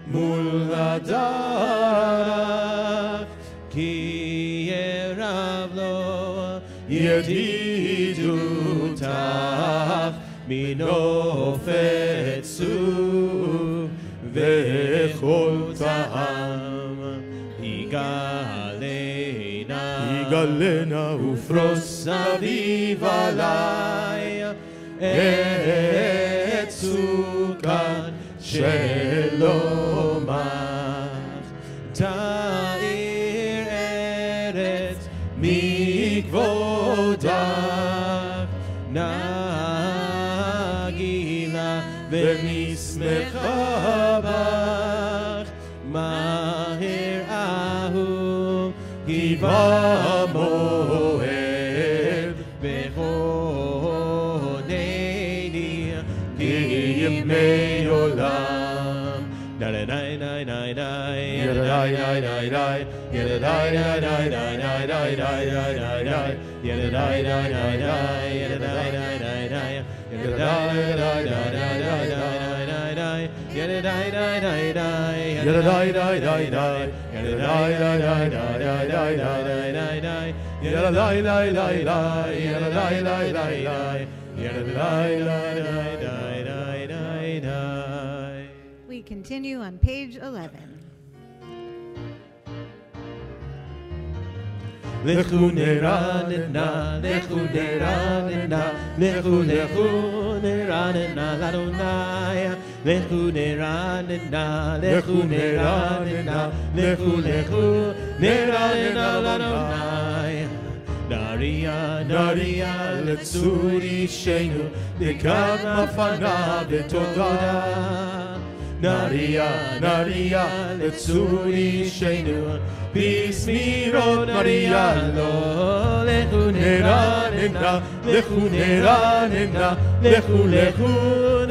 מול הדרך, כי ירב לו ידידותך, מנופת צור וכל טעם. יגלנה ופרוס סביב עלי את סוכת שלומך. תאיר ארץ מכבודך, נגילה ונשמחה בך. מהר אהוב כי במועד בכונני כימי עולם. די די די די די די די די די די We continue on page 11. לכו נרננה, לכו נרננה, לכו נרננה לאדוני. לכו נרננה, לכו נרננה, לכו נרננה לאדוני. נריה לצור אישנו, נקרב מפניו בתודה. נריה לצור אישנו, בסמירות נריה לו. לכו נרננה, לכו נרננה, לכו נרננה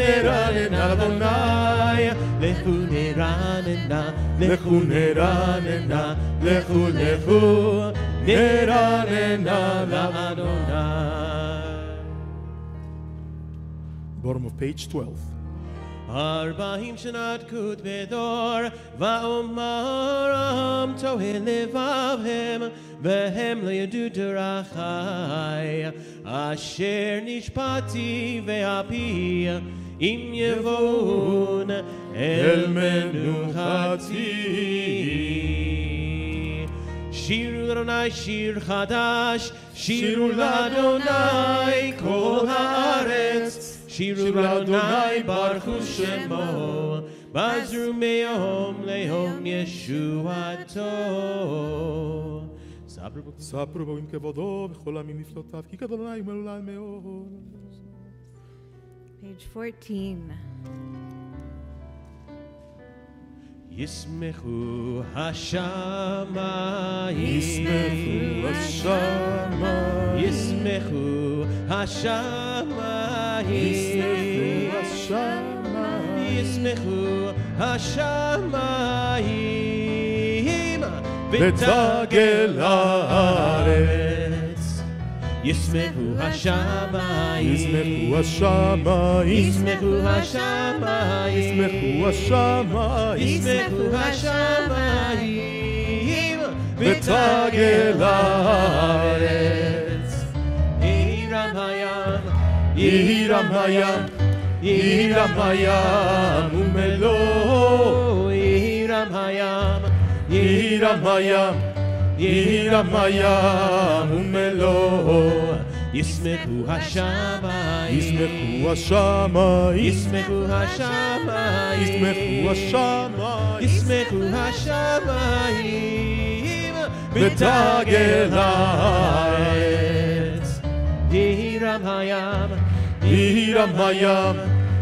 לאדוני. לכו נרננה, לכו נרננה, לכו נרננה לאדוני. Bottom of page 12. 40 שנת קוד בדור, ואומרם תוהה לבבהם, והם לא ידעו דרכי. אשר נשפטתי ואפי, אם יבואון אל מנוחתי. שירו לאדוני שיר חדש, שירו לאדוני כל הארץ. שירו לאדוני ברכו שמו, בזרו מיום ליום ישועתו. ספרו בו עם כבודו וכל עמים נפלאותיו, כי כבוד אדוני ומלולל מאוד. Page 14. ישמחו השמיים, ישמחו השמיים, ישמחו השמיים, ישמחו השמיים, ותגל הארץ. ישמחו השמיים, ישמחו השמיים, ישמחו השמיים, ישמחו השמיים, ישמחו השמיים, ותגל הארץ. יהירם הים, יהירם הים, יהירם הים ומלואו. יהירם הים, יהירם הים, יהירם הים ומלואו. ישמחו השמיים, ישמחו השמיים, ישמחו השמיים, ישמחו השמיים, ישמחו השמיים, ותגל הארץ. יהירם הים, יהירם הים,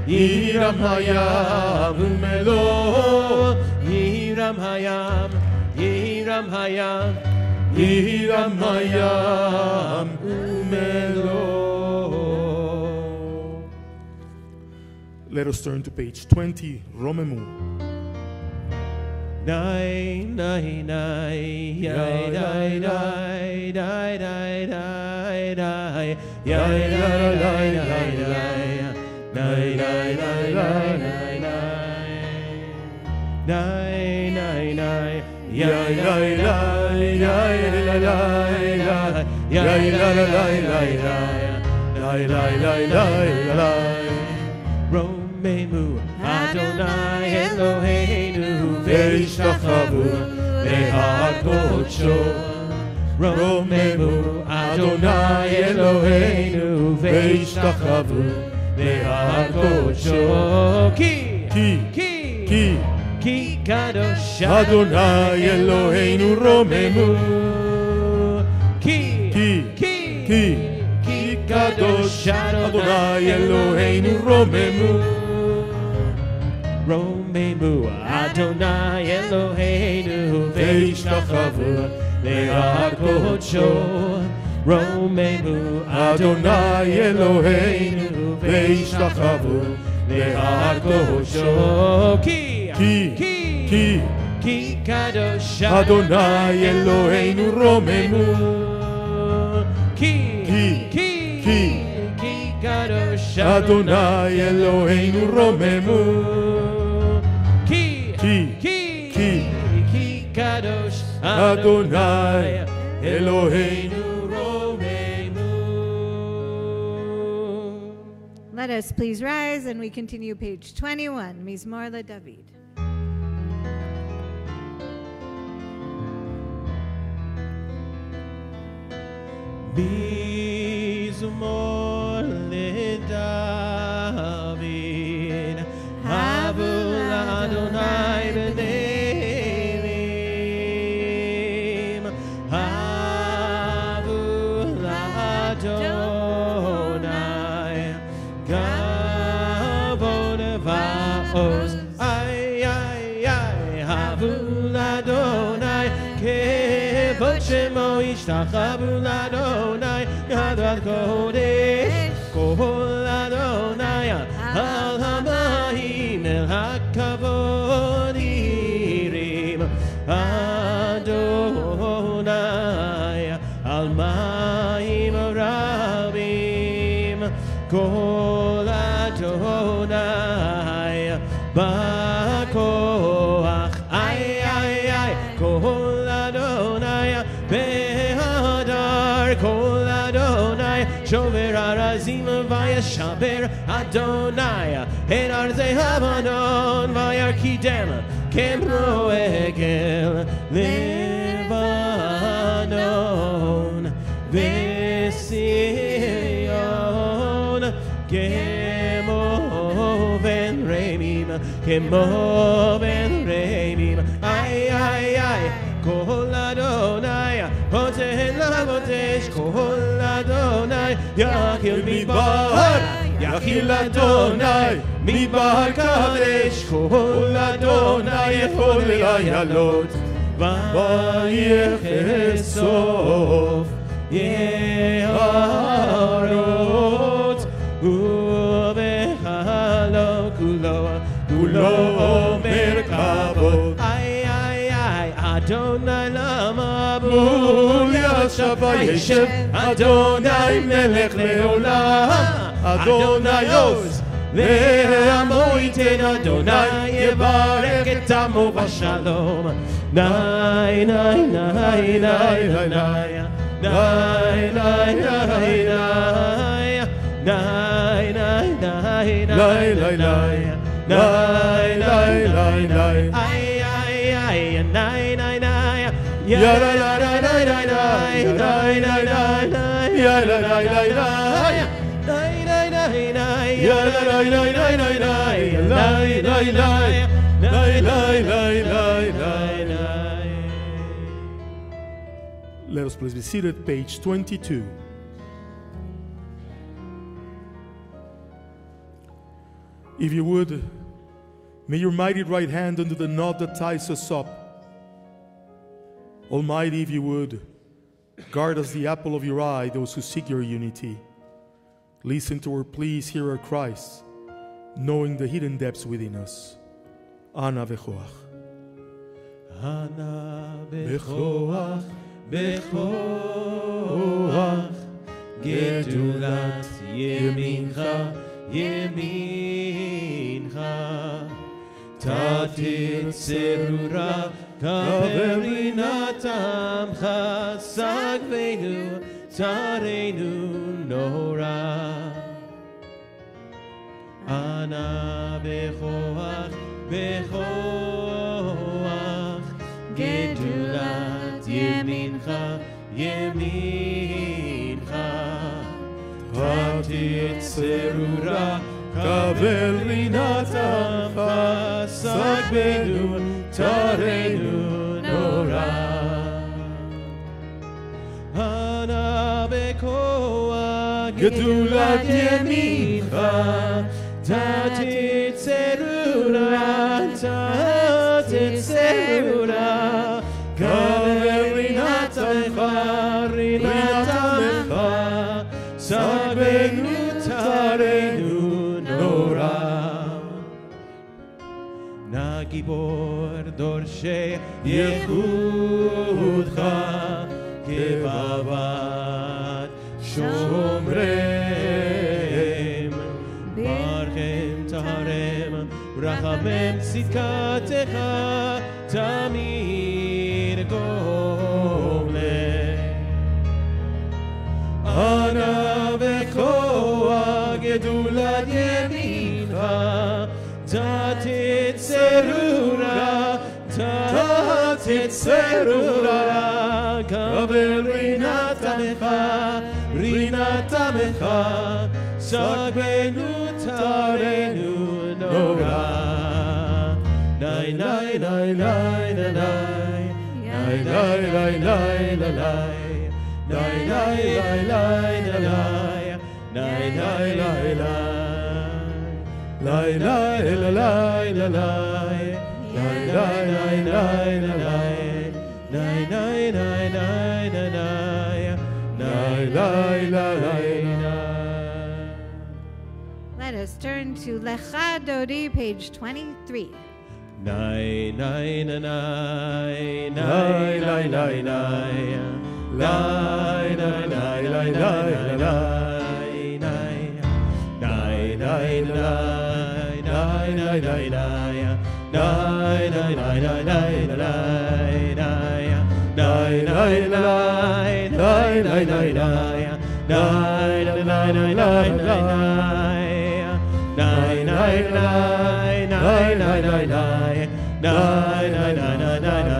יהירם הים ומלואו. יהירם הים, יהירם הים, יהירם הים ומלואו. Let us turn to page 20, רוממו. Nay, nay, nay, yay, day, day, day, day, day, day, yay, day, day, day, day, day, day, day, day, day. nay, nay, nay, yay, Yay, nay, lay, lay, yay, lay, lay, lay, yay, lay, lay, lay, lay, lay, lay, lay, lay. Romemu Adonai Eloheinu Ve'ishtachavu le'hakodsho. Romemu Adonai Eloheinu Ve'ishtachavu le'hakodsho. Ki kadosh Adonai Eloheinu romemu. Ki kadosh Adonai Eloheinu romemu. Romemu Adonai Eloheinu Ve'ishtachavu le'hakodsho. Romemu Adonai Eloheinu ve'ishtachavu le'hakodsho. Ki kadosh Adonai Eloheinu romemu. Ki kadosh Adonai Eloheinu romemu. Ki kadosh Adonai Eloheinu romemu. Let us please rise and we continue page 21, Mizmor LeDavid. Mizmor LeDavid, Havu Adonai b'nelim, Havu Adonai, Kavod va'oz, ay, Havu Adonai, Kevod shemo yishtachavu Adonai, Yadad Kodesh, Kol Adonai, Al Hamayim El HaKavod Yirim, Adonai, Al Mayim Rabim, Kol Adonai, Bakoach, ay, Kol Adonai, Behadar, Kol Adonai, Shover Arazim Vayashaber Adonai, En Arzei Havanon Vayarkidem, Kemro Egel Levanon, Vesiyon, Kemo Ben Remim, ay, Kol Adonai, Hotel Lavotesh, Kol Adonai, Yachil Midbar, Yachil Adonai, Midbar Kadesh, Kol Adonai, Yechol Layalot, Vayechesov, Yeharot, Uvechalo Kulo, Omer Kavod, Adonai Lama Bul Yashav Vayeshev, Adonai Melech Leolam, Adonai Oz Le'amo Yiten, Adonai Yevarech et Amo V'Shalom. Nay, nay, nay, nay, nay, nay, nay, nay, nay, nay, nay, nay, Let us please be seated, page 22. If you would, may your mighty right hand undo the knot that ties us up. Almighty, if you would, guard us the apple of your eye, those who seek your unity. Listen to our pleas, hear our cries, knowing the hidden depths within us. Ana v'choach. Ana v'choach, v'choach, gedulat yemincha, yemincha, tat תצרורה כברינת עמך סגבנו תרנו נורא אנא בכוח גדולת ימינך תצרורה קבל רינת עמך סגבנו תרנו נורא אנא בכוח גדולת ימינך תצרורה קבל רינת עמך סגבנו תרנו נורא נא גיבור דורשי ייחודך כבבת שומרם ברכם טהרם רחמם צדקתך תמיד גומלם אנא בכוח גדולת ימינך תצרורה קבל רינת עמך סגבנו תרנו נורא ניי ניי ניי ניי ניי ניי ניי ניי ניי ניי Let us turn to Lecha Dodi, page 23. Nai nai nai nai nai nai nai nai nai nai nai nai nai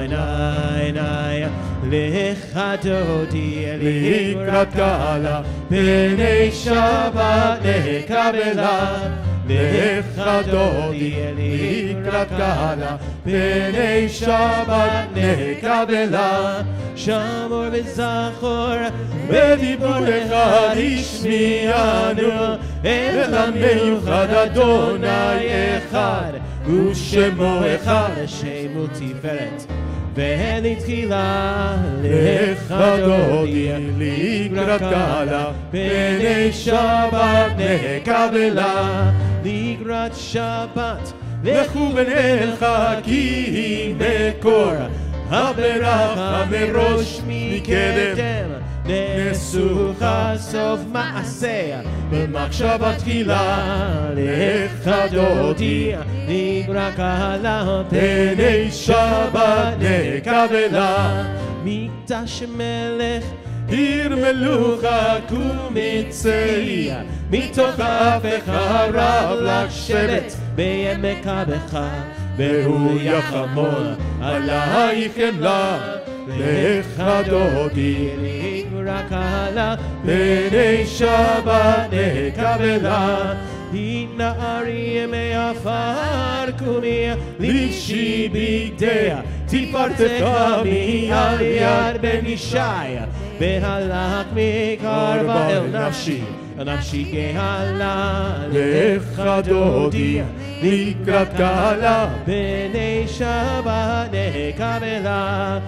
nai nai Lecha Dodi לקראת קהלה פני שבת נקבלה Lecha Dodi לקראת קהלה פני שבת נקבלה שמור וזכור בדיבורך השמיענו אל המיוחד אדוני אחד ושמו אחד השם ותפארת ולתחילה Lecha Dodi לקראת קהלה פני שבת נקבלה לקראת שבת לכו בנך כי מקור הברכה מראש מקדם נסוכה סוף מעשה במחשבה תחילה Lecha Dodi לקראת קהלה פני שבת נקבלה מקדש מלך עיר מלוכה קומצי מתוך אפיך רב לך שבט בימי קבך והוא יחמול עלייך חמלה Lecha Dodi לקראת קהלה פני שבת נקבלה נערי ימי עפר קומי לבשי בגדיה תפארתך מעל יד בן ישי והלך מקרבה אל נפשי נפשי גאלה Lecha Dodi לקראת קהלה פני שבת נקבלה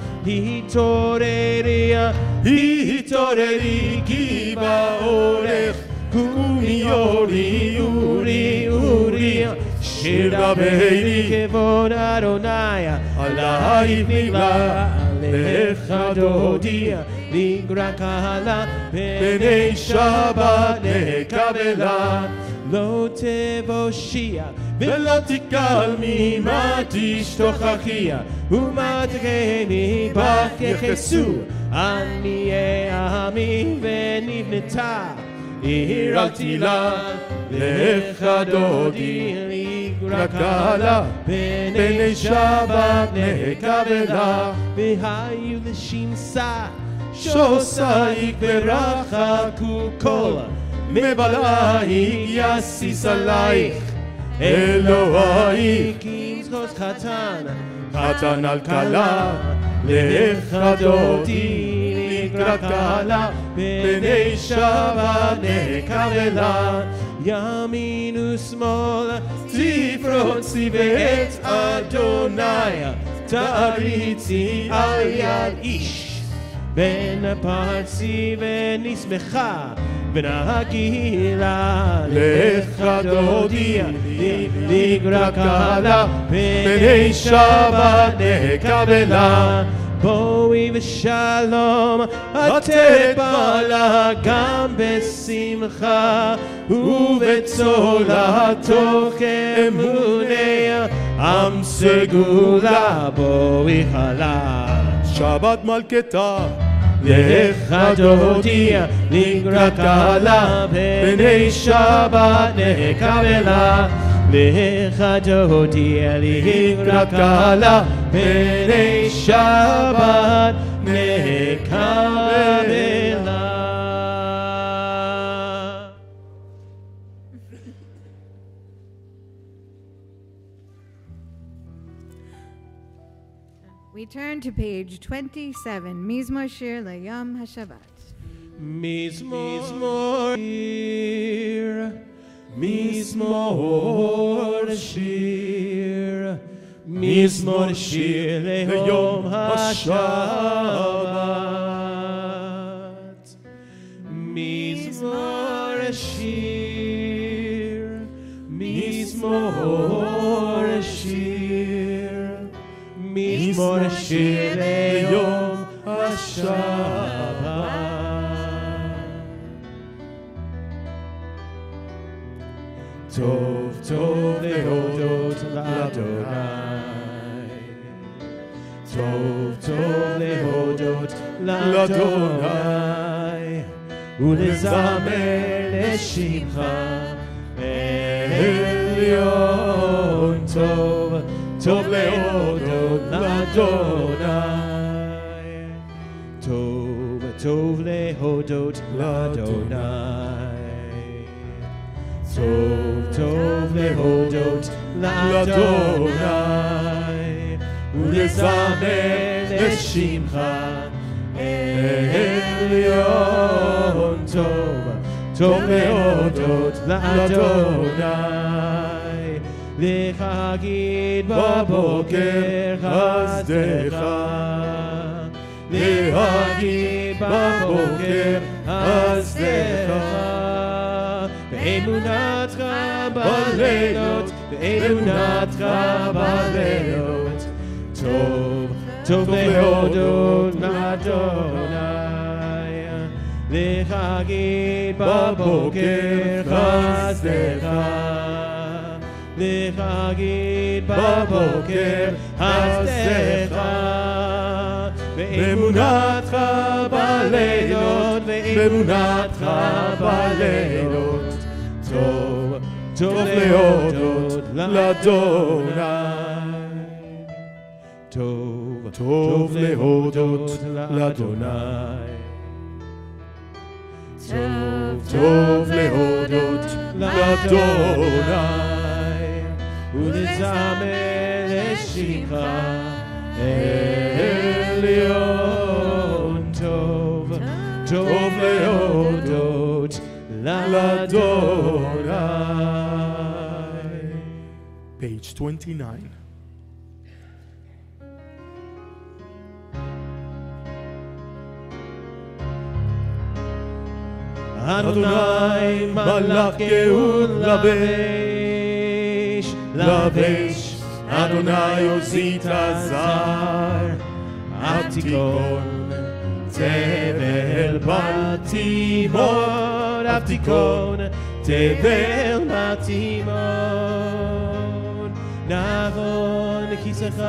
התעוררי כי באורך קומי אורי אורי אורי שיר דברי כבוד אדוני עלייך נגלה Lecha Dodi לקראת קהלה פני שבת נקבלה לא תבושיע ולא תתגלמי מה תשתוכחיה ומה תגני בך יחסו עניי עמי ונבנתה עיר אל תילה לך דודי רק קלה בני שבת נקבלה והיו לשמסה שוסייך ורחקו כל מבלייך יסיס עלייך אלוהיך ימסחוס חתן על כלה לך דודי רק קלה בני שבת נקבלה ימין ושמאל תפרוצי ואת אדוני תריצי על יד איש בן פרצי ונשמחה ונגילה לך דודי לגרק עלה בני שבת נקבלה בואי ושלום לתת בעלה גם בשמחה ובצולה תוך אמוני עם סגולה בואי חלה שבת מלכתה לך דודי לגרק עלה בני שבת נקבלה לך דודי לגרק עלה בני שבת נקבלה. We turn to page 27, Mizmor Shir Layom HaShabbat. Mizmor Shir, Mizmor Shir, Mizmor Shir Layom HaShabbat. Mizmor Shir, Mizmor Shir, Mizmor Shir Layom HaShabbat. Tov Tov lehodot l'Adonai, Tov Tov lehodot l'Adonai, ולזמר לשמך עליון טוב, טוב להודות לאדוני, טוב טוב להודות לאדוני, טוב טוב להודות לאדוני, ולזמר לשמך עליון טוב, טוב להודות לאדוני, להגיד בבוקר חסדך, להגיד בבוקר חסדך, באמונתך בלילות, באמונתך בלילות, טוב טוב להודות לאדוני, להגיד בבוקר חסדך, להגיד בבוקר חסדך, באמונתך בלילות, באמונתך בלילות, טוב טוב להודות לאדוני, טוב טוב להודות לאדוני, טוב טוב להודות לאדוני, ולזמר לשמך עליון טוב, טוב להודות לאדוני. Page 29. Adonai malach geul lavesh, lavesh, Adonai ozit azar, Avtikon, tevel batimor, Avtikon, תבל מתימון, נבון כיסך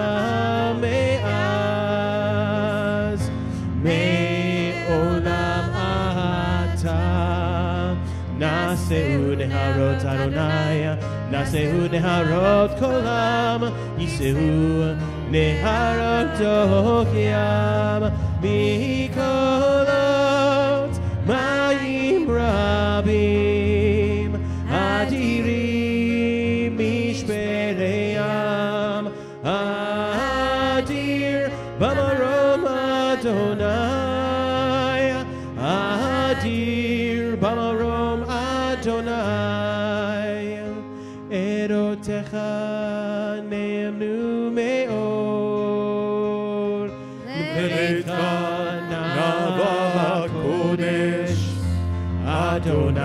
מאז, מעולם אתה. נעשהו נהרות אדוני, נעשהו נהרות כולם, יישאו נהרות דוק ים, מקולות מים רבים, אדירים משברי ים, אדיר במרום אדוני, אדיר במרום אדוני, עדותיך נאמנו מאור, לביתך נאווה קודש, אדוני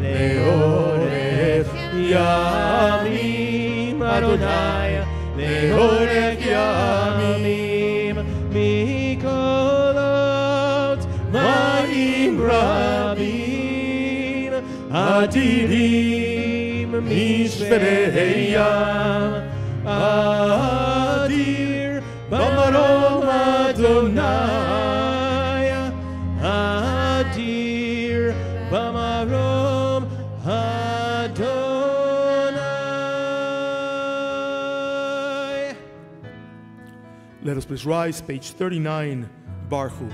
לאורך ימים, אדוני לאורך ימים, מקולות מים רבים, אדירים משברי ים, אדיר במרום אדוני, אדיר במרום אדוני. Let us please rise, page 39, Barhu.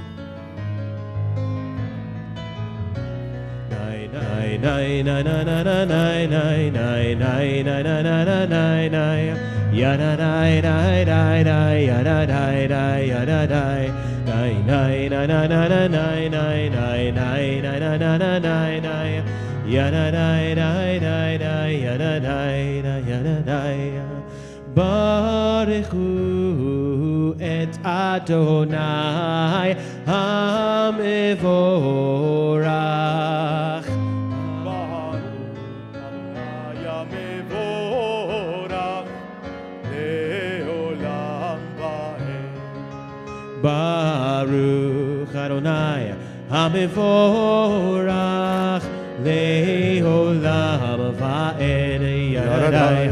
ברכו את אדוני המבורך, ברוך אדוני המבורך לעולם ועד. ידעי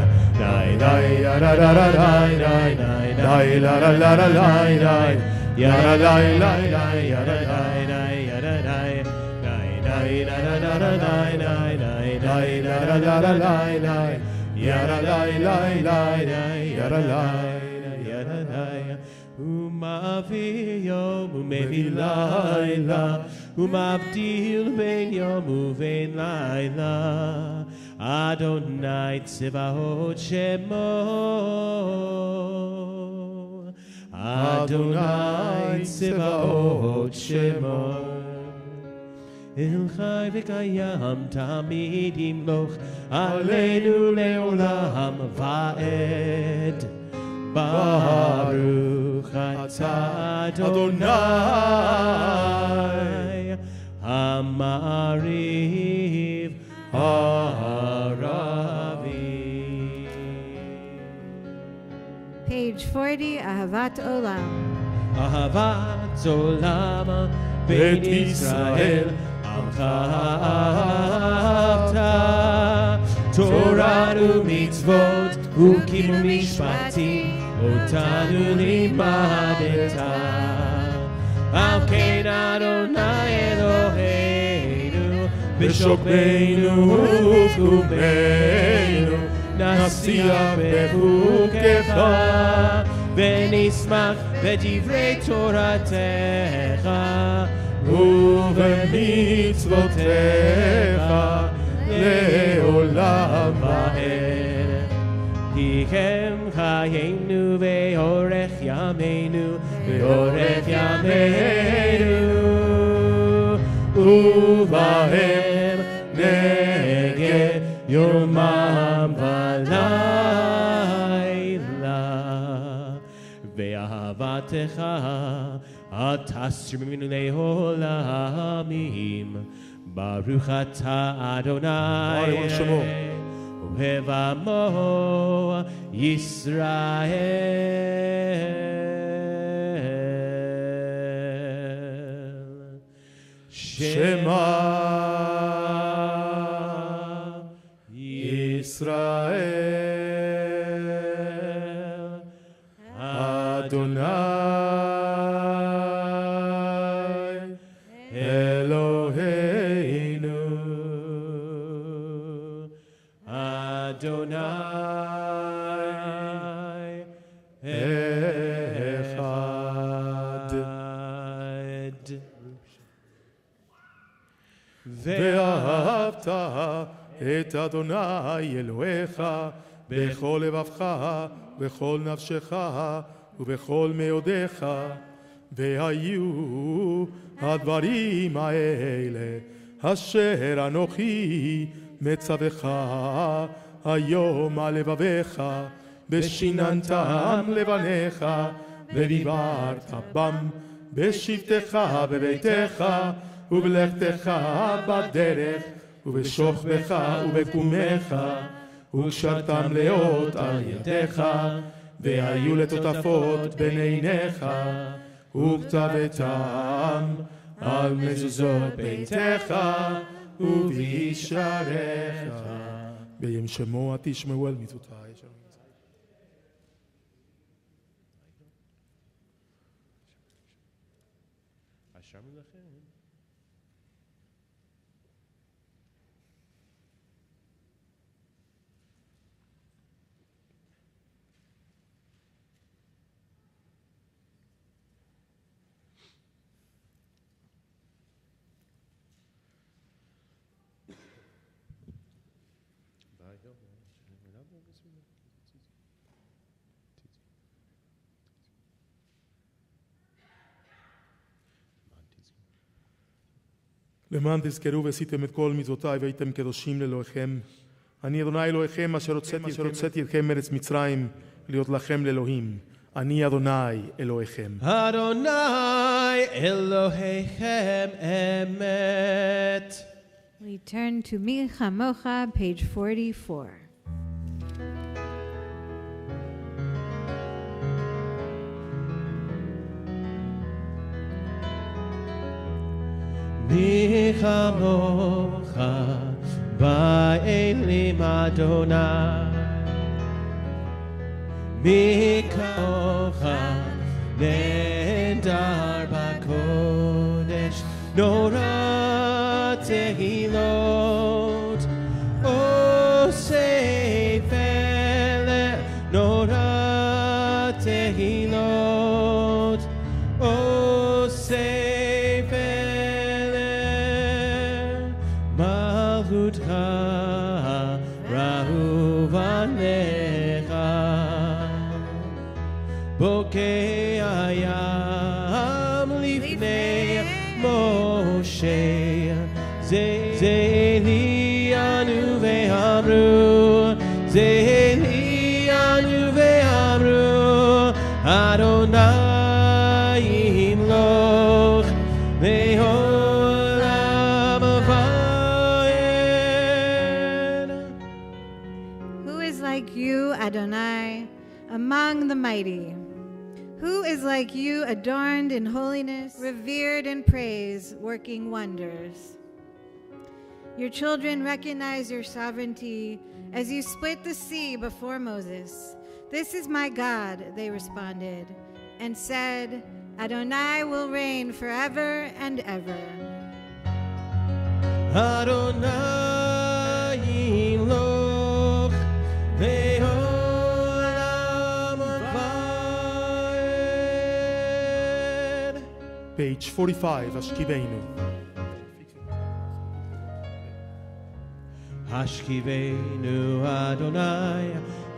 די די ידעי די די די ידעי די די ומביא יום ומביא לילה, ומבדיל בין יום ובין לילה, אדוני צבאות שמו, אדוני צבאות שמו. אל חי וקיים תמיד ימלוך עלינו לעולם ועד. ברוך אתה אדוני המעריב הרבים. Page 40, אהבת עולם. אהבת עולם בית ישראל עמך אהבת, תורה ומצוות וקיום משפטים אותנו לימדת. על כן אדוני אלוהינו בשוכבנו ובקומנו נשיח בחוקיך ונשמח בדברי תורתך ובמצוותיך לעולם ועד. כי הם חיינו ואורך ימינו ואורך ימינו, ובהם נגד יומם ולילה. ואהבתך תסר ממנו לעולמים. ברוך אתה אדוני אוהב עמו ישראל. שמע Adonai Eloheinu Adonai Echad ואהבת את אדוני אלוהיך בכל לבבך, בכל נפשך ובכל מאודיך, והיו הדברים האלה אשר אנוכי מצווך היום על לבביך, ושיננתם לבניך, ודיברת בם בשבתך בביתך, ובלכתך בדרך, ובשוכבך ובקומך, וקשרתם לאות על ידיך, והיו לטוטפות בין עיניך, וכתבתם על מזוזות ביתך ובשעריך. ביום שמוע תשמעו על מצוותיי. למען תזכרו ועשיתם את כל מצוותיי והייתם קדושים לאלוהיכם. אני אדוני אלוהיכם אשר הוצאתי אתכם מארץ מצרים להיות לכם לאלוהים. אני אדוני אלוהיכם. אדוני אלוהיכם אמת. We turn to Mi Chamocha, page 44. מי כמוך באלים אדוני, מי כמוך נהדר בקודש, נורא תהילות עושה פלא, נורא תהילות עושה ראו בניך בוקע ים לפני משה, זה לי אנו ואמרו, זה לי אנו ואמרו, אדוני ימלוך לעולם ועד. Who is like you, Adonai, among the mighty? Who is like you, adorned in holiness, revered in praise, working wonders? Your children recognize your sovereignty as you split the sea before Moses. This is my God, they responded, and said, Adonai will reign forever and ever. Adonai yimloch le'olam va'ed. Page 45, Ashkiveinu. Ashkiveinu Adonai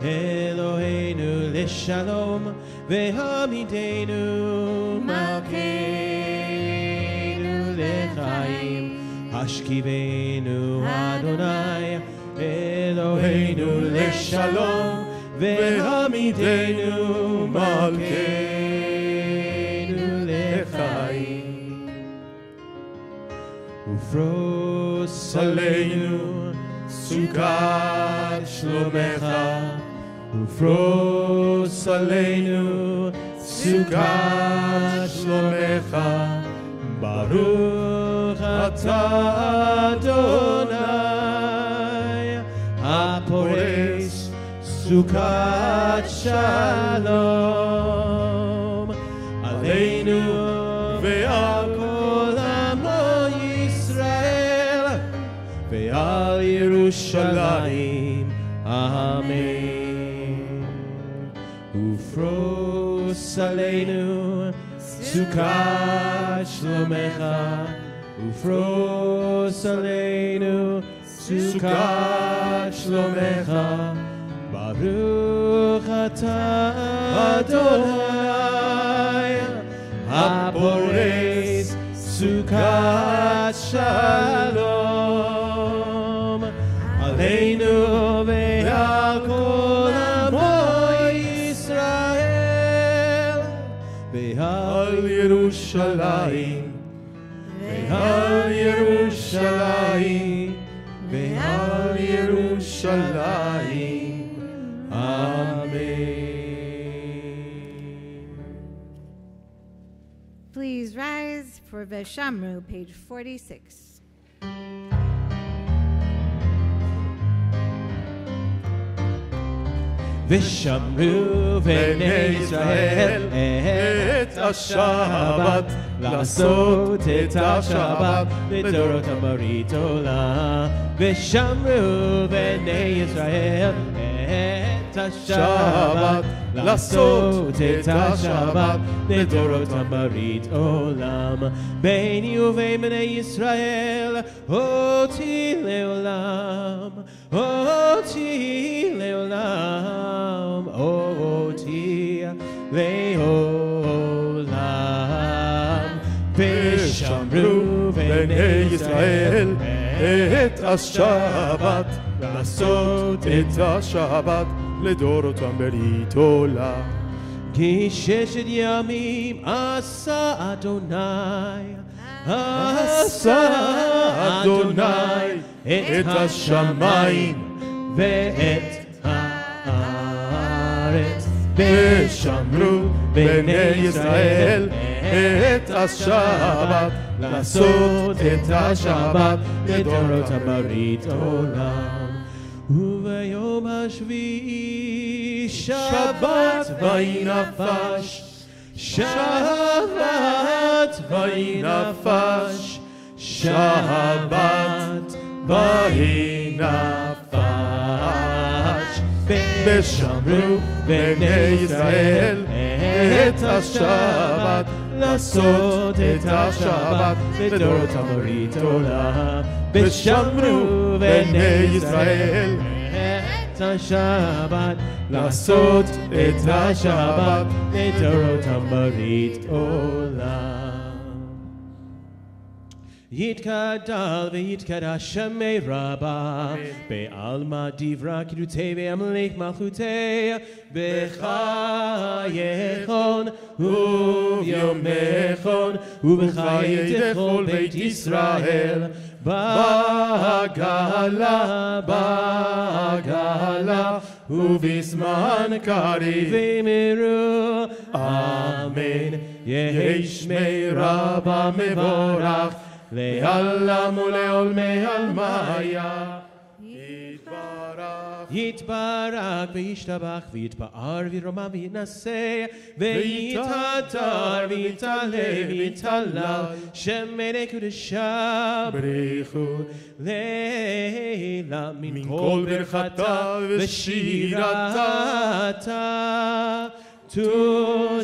Eloheinu leshalom ve'hamidenu malkeinu lechaim. Ashkiveinu Adonai Eloheinu leshalom ve'hamidenu malkeinu lechaim. Ufros aleinu Sukat shlomecha, ufros aleinu Sukat shlomecha, Baruch atah Adonai Apores Sukat shalom. Yerushalayim. Amen. Ufros aleinu Sukkot Shlomecha. Ufros aleinu Sukkot Shlomecha. Baruch atah Adonai Hapores Sukkot Shalom Aleinu ve'al kol amo Yisrael ve'al Yerushalayim ve'al Yerushalayim ve'al Yerushalayim. Amen. Please rise for Veshamru, page 46. ושמרו בני ישראל את השבת, לעשות את השבת לדורות הברית עולם. ושמרו בני ישראל את השבת, לעשות את השבת לדורות הברית עולם. ביני ובין בני ישראל אותי לעולם, אותי לעולם, אותי לעולם. ושמרו בני ישראל את השבת, לעשות את השבת לדורותם ברית עולם. כי ששת ימים עשה אדוני, עשה אדוני את השמיים ואת הארץ. ושמרו בני ישראל את השבת, לעשות את השבת לדורות הברית עולם. וביום השביעי שבת וינפש, שבת וינפש, שבת וינפש. ושמרו בני ישראל את השבת, לעשות את השבת לדורות הברית עולם. ושמרו בני ישראל את השבת, לעשות את השבת לדורות הברית עולם. יתגדל ויתקדש שמי רבה, בעלמא דברה קידותי ועמלק מלכותי, בחייכון וביומכון ובחיי כל בית ישראל, בגאלה, בגאלה ובזמן קריב אמרו אמן. יהי שמי רבה מבורך לעלם ולעולמי עלמיה. יתברך וישתבח ויתפאר וירומם ויתנשא ויתהדר ויתעלה ויתהלל שמי קדושה בריחו לילה מן כל ברכתה ושירתה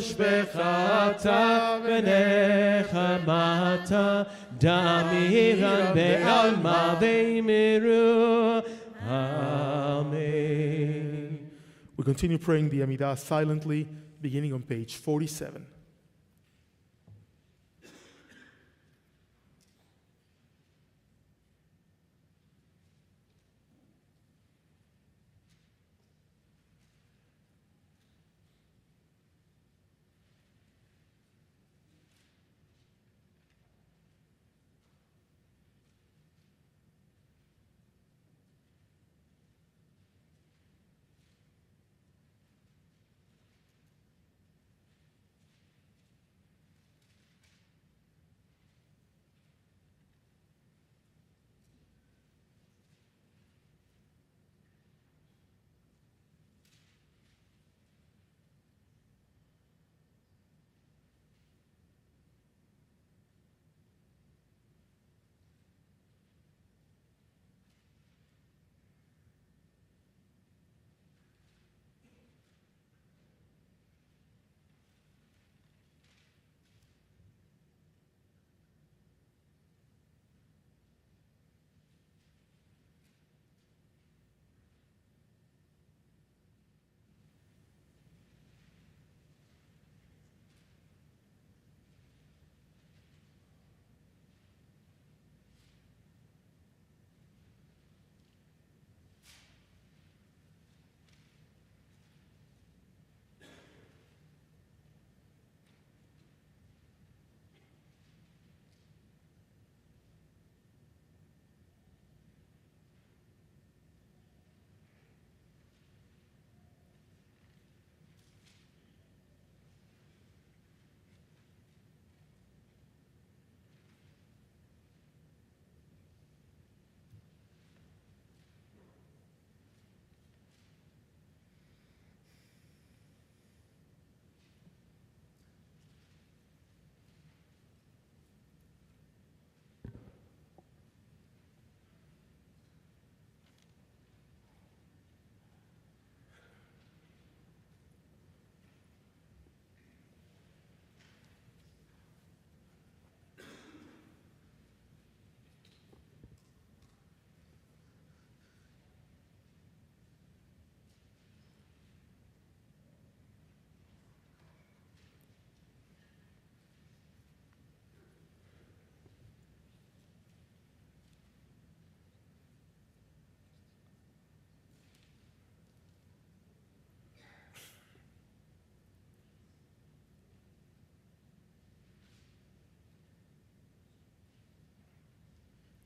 תושבחתה ונחמתה דמירן בעלמא ואמרו Amen. We continue praying the Amidah silently, beginning on page 47.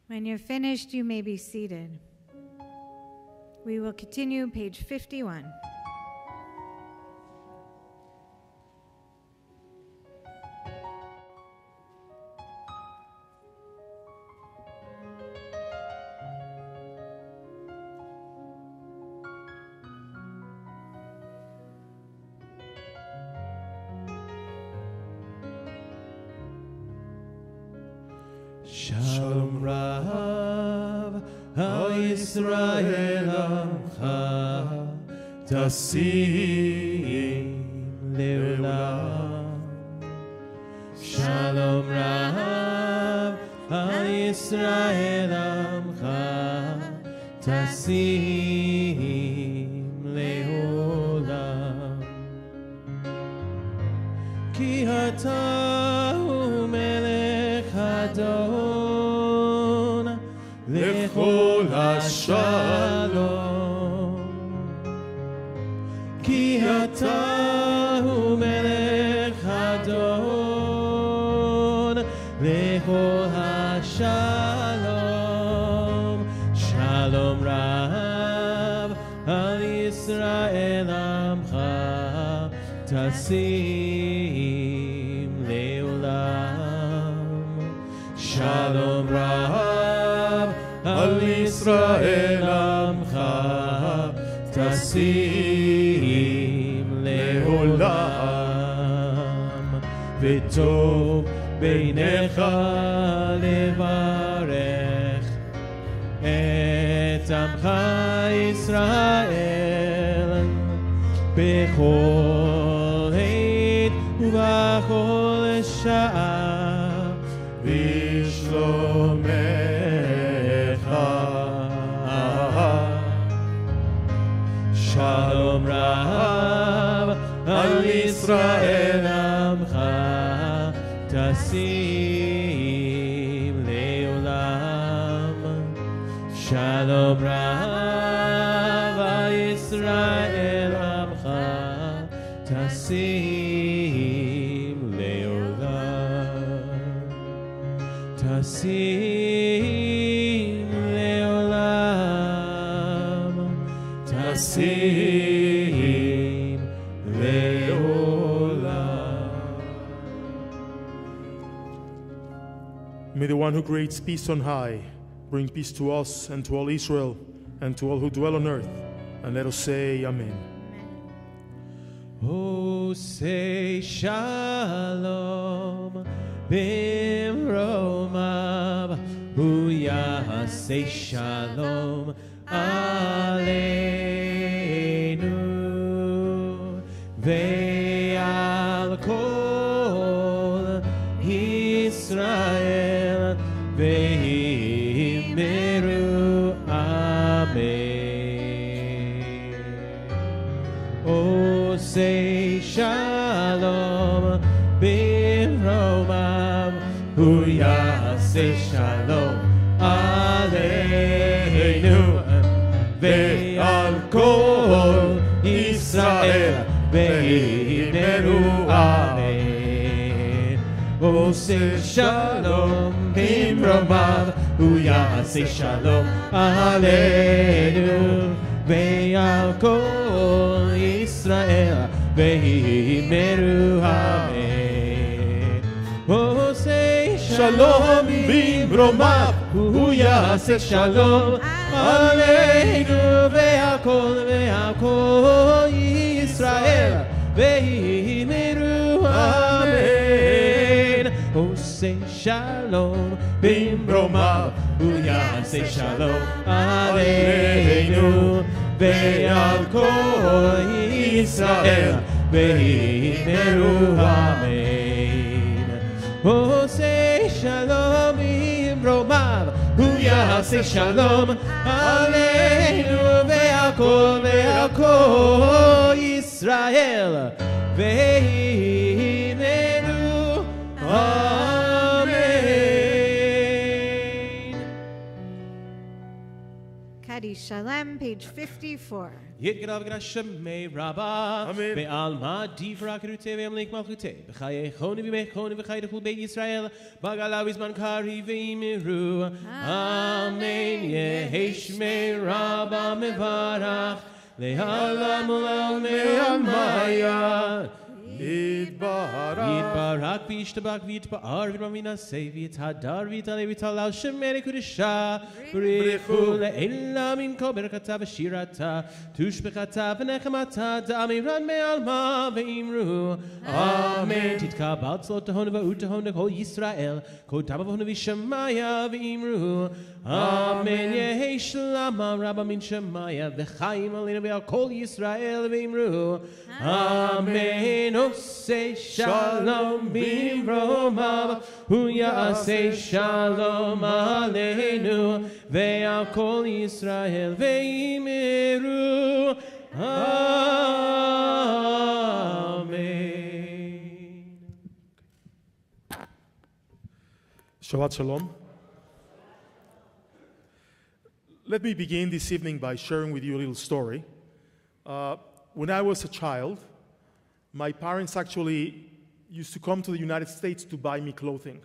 When you're finished, you may be seated. We will continue page 51. Shalom Rav HaYisrael Amcha Tasim Leolam. Shalom Rav HaYisrael Amcha Tasim Leolam. Ki Ata Hu Melech Adon Lechol HaShalom. Ki Ata Hu Melech Adon Lechol HaShalom. Shalom Rav Al Yisrael Amcha Tasim Leolam. Shalom Rav Al Yisrael Amcha Tasim Leolam. V'tov beinecha levarech et Amcha Yisrael bechol עת ובכל שעה בשלומך. שלום רב על ישראל עמך תשים לעולם. שלום רב על ישראל עמך תשים לעולם. תשים לעולם. תשים לעולם. May the one who creates peace on high bring peace to us and to all Israel and to all who dwell on earth. And let us say Amen. Oh, say shalom bimromav, hu yaseh shalom aleinu ve'al kol Yisrael ve'himeru amen. Oh, say shalom bimromav, hu yaseh shalom aleinu ve'al kol Yisrael ve'himeru amen. Oh, say shalom bimromav, hu yaseh shalom aleinu ve'al kol Yisrael ve'himeru amen. Oh, say shalom bimromav, hu yaseh shalom aleinu ve'al kol Yisrael ve'himeru amen. Oh, say shalom bimromav, hu yaseh shalom aleinu ve'al kol Yisrael ve'himeru amen. Oh, say shalom bimromav, hu yaseh shalom aleinu ve'al kol Yisrael ve'himeru amen. Shalem, page 54. יתגדל וגדשם רבה אמן. בעלמא דברה כרותי וימליך מלכותי בחיי חוני וימי חוני וחיי דכל בית ישראל בגלה בזמן קרי ואמרו אמן יהי שמי רבה מברך לעולם ולעולמי עלמיה יתברך וישתבח ויתפאר ויתנשא ויתהדר ויתעלה ויתהלל שמי קודשה בריחו לעילה מן כל ברכתה ושירתה תושבחתה ונחמתה דאמירן מעלמא ואמרו אמן תתקבל צלות תהון ואותהון לכל ישראל כל תמה והון ושמיה ואמרו אמן יהי שלמה רבה מן שמיה וחיים עלינו ועל כל ישראל ואמרו אמן עושה שלום במרומיו הוא יעשה שלום עלינו ועל כל ישראל ואמרו אמן. Shabbat Shalom. Let me begin this evening by sharing with you a little story. When I was a child, my parents actually used to come to the United States to buy me clothing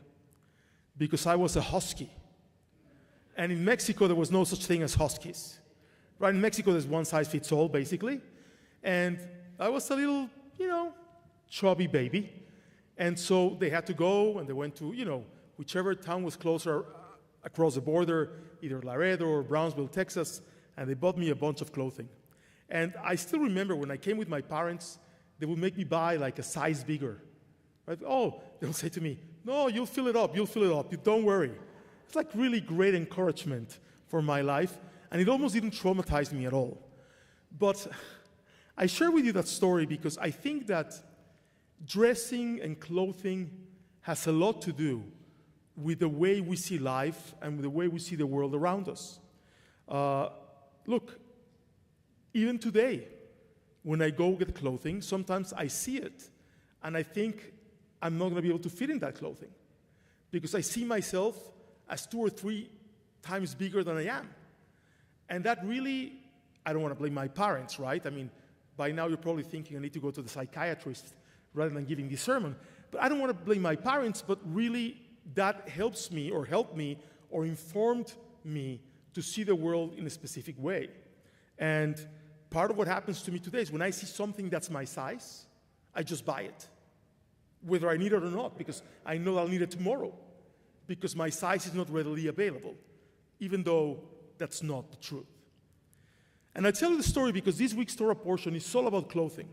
because I was a husky. And in Mexico, there was no such thing as huskies. Right, in Mexico, there's one size fits all, basically. And I was a little, chubby baby. And so they had to go, and they went to, whichever town was closer across the border, either Laredo or Brownsville, Texas, and they bought me a bunch of clothing. And I still remember when I came with my parents, they would make me buy like a size bigger. Right? Oh, they would say to me, no, you'll fill it up, you don't worry. It's like really great encouragement for my life, and it almost didn't traumatize me at all. But I share with you that story because I think that dressing and clothing has a lot to do with the way we see life and with the way we see the world around us. Look, even today, when I go get clothing, sometimes I see it and I think I'm not going to be able to fit in that clothing because I see myself as 2 or 3 times bigger than I am. And that really, I don't want to blame my parents, right? I mean, by now you're probably thinking I need to go to the psychiatrist rather than giving this sermon. But I don't want to blame my parents, but really that helps me or helped me or informed me to see the world in a specific way. And part of what happens to me today is when I see something that's my size, I just buy it, whether I need it or not, because I know I'll need it tomorrow, because my size is not readily available, even though that's not the truth. And I tell you the story because this week's Torah portion is all about clothing.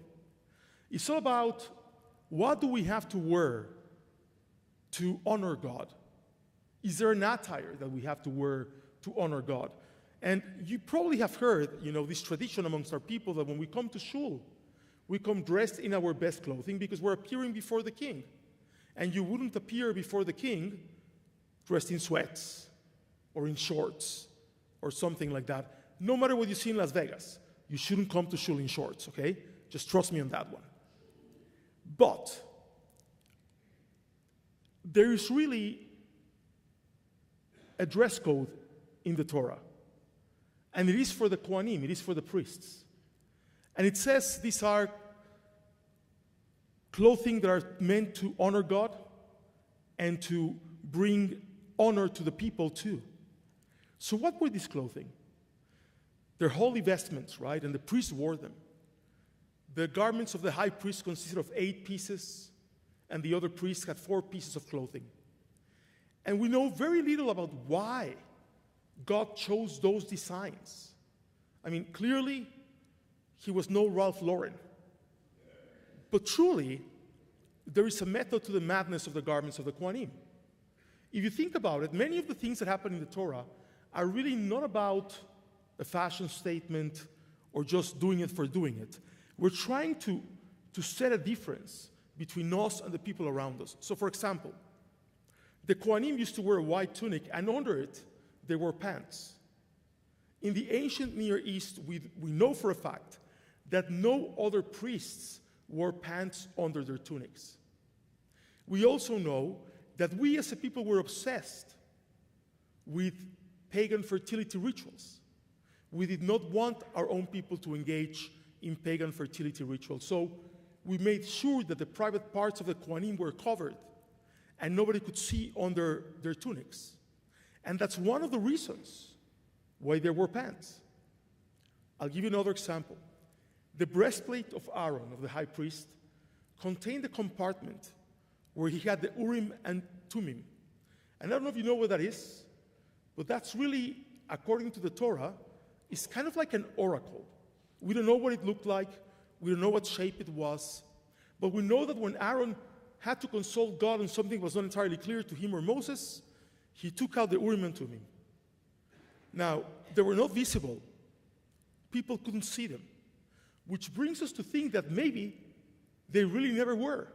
It's all about what do we have to wear to honor God. Is there an attire that we have to wear to honor God? And you probably have heard, this tradition amongst our people that when we come to shul, we come dressed in our best clothing because we're appearing before the king. And you wouldn't appear before the king dressed in sweats or in shorts or something like that. No matter what you see in Las Vegas, you shouldn't come to shul in shorts, okay? Just trust me on that one. But there is really a dress code in the Torah. And it is for the Kohanim, it is for the priests. And it says these are clothing that are meant to honor God and to bring honor to the people too. So what were these clothing? They're holy vestments, right? And the priests wore them. The garments of the high priest consisted of 8 pieces, and the other priests had 4 pieces of clothing. And we know very little about why God chose those designs. I mean, clearly, he was no Ralph Lauren. But truly, there is a method to the madness of the garments of the Kohanim. If you think about it, many of the things that happen in the Torah are really not about a fashion statement or just doing it for doing it. We're trying to set a difference between us and the people around us. So, for example, the Kohanim used to wear a white tunic, and under it, they wore pants. In the ancient Near East, we know for a fact that no other priests wore pants under their tunics. We also know that we as a people were obsessed with pagan fertility rituals. We did not want our own people to engage in pagan fertility rituals. So we made sure that the private parts of the Kohanim were covered and nobody could see under their tunics. And that's one of the reasons why there were pants. I'll give you another example. The breastplate of Aaron, of the high priest, contained a compartment where he had the Urim and Tumim. And I don't know if you know what that is, but that's really, according to the Torah, is kind of like an oracle. We don't know what it looked like. We don't know what shape it was. But we know that when Aaron had to consult God on something that was not entirely clear to him or Moses, he took out the Urim and Tumim. Now, they were not visible. People couldn't see them, which brings us to think that maybe they really never were.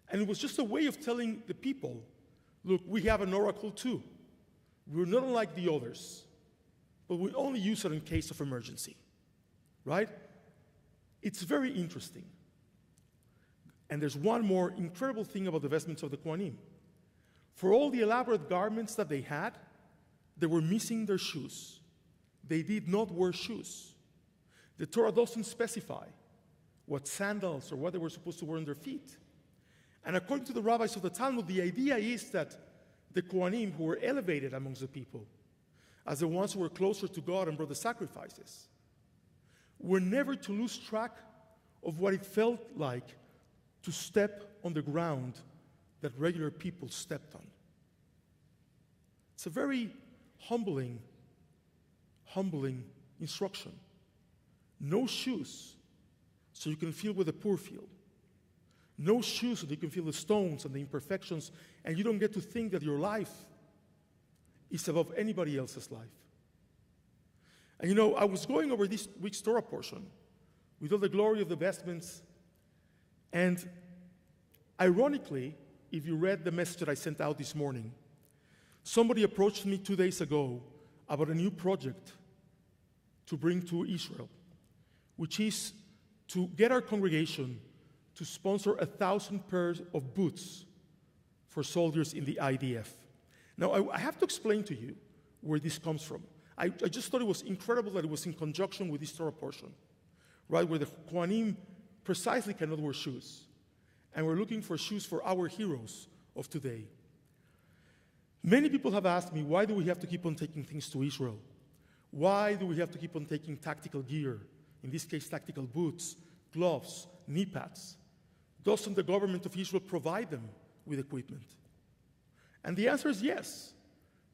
And it was just a way of telling the people, look, we have an oracle too. We're not unlike the others, but we only use it in case of emergency, right? It's very interesting. And there's one more incredible thing about the vestments of the Kohanim. For all the elaborate garments that they had, they were missing their shoes. They did not wear shoes. The Torah doesn't specify what sandals or what they were supposed to wear on their feet. And according to the rabbis of the Talmud, the idea is that the Kohanim, who were elevated amongst the people, as the ones who were closer to God and brought the sacrifices, were never to lose track of what it felt like to step on the ground that regular people stepped on. It's a very humbling instruction. No shoes, so you can feel what the poor feel. No shoes, so you can feel the stones and the imperfections, and you don't get to think that your life is above anybody else's life. And you know, I was going over this week's Torah portion with all the glory of the vestments, and ironically, if you read the message that I sent out this morning, somebody approached me 2 days ago about a new project to bring to Israel, which is to get our congregation to sponsor 1,000 pairs of boots for soldiers in the IDF. Now, I have to explain to you where this comes from. I just thought it was incredible that it was in conjunction with this Torah portion, right, where the Kohanim precisely cannot wear shoes. And we're looking for shoes for our heroes of today. Many people have asked me, why do we have to keep on taking things to Israel? Why do we have to keep on taking tactical gear? In this case, tactical boots, gloves, knee pads. Doesn't the government of Israel provide them with equipment? And the answer is yes.